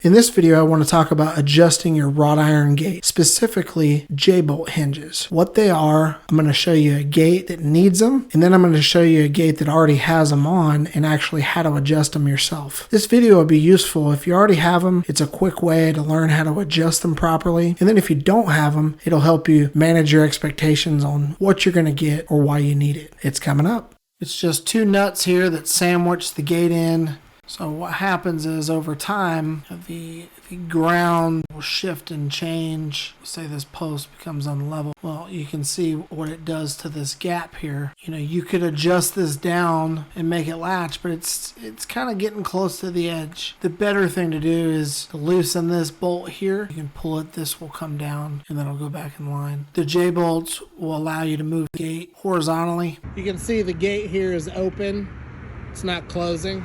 In this video, I want to talk about adjusting your wrought iron gate, specifically J-bolt hinges. What they are, I'm going to show you a gate that needs them, and then I'm going to show you a gate that already has them on and actually how to adjust them yourself. This video will be useful if you already have them. It's a quick way to learn how to adjust them properly. And then if you don't have them, it'll help you manage your expectations on what you're going to get or why you need it. It's coming up. It's just two nuts here that sandwich the gate in. So what happens is over time, the ground will shift and change. Say this post becomes unlevel. Well, you can see what it does to this gap here. You know, you could adjust this down and make it latch, but it's kind of getting close to the edge. The better thing to do is to loosen this bolt here. You can pull it, this will come down, and then it'll go back in line. The J-bolts will allow you to move the gate horizontally. You can see the gate here is open. It's not closing.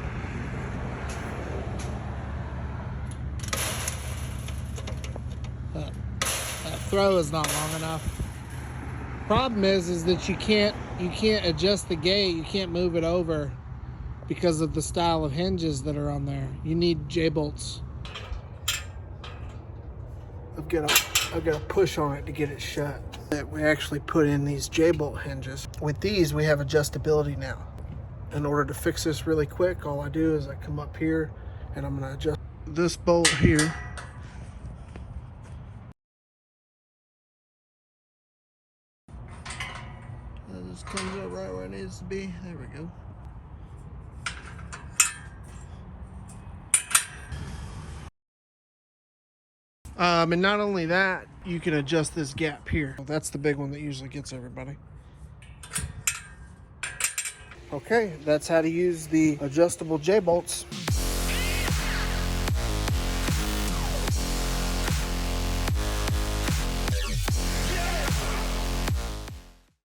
Throw is not long enough. Problem is that you can't adjust the gate. You can't move it over because of the style of hinges that are on there. You need J-bolts. I've got to push on it to get it shut. We actually put in these J-bolt hinges. With these, we have adjustability now. In order to fix this really quick, all I do is I come up here and I'm going to adjust this bolt here. Just comes up right where it needs to be. There we go. And not only that, you can adjust this gap here. That's the big one that usually gets everybody. Okay, that's how to use the adjustable J-bolts.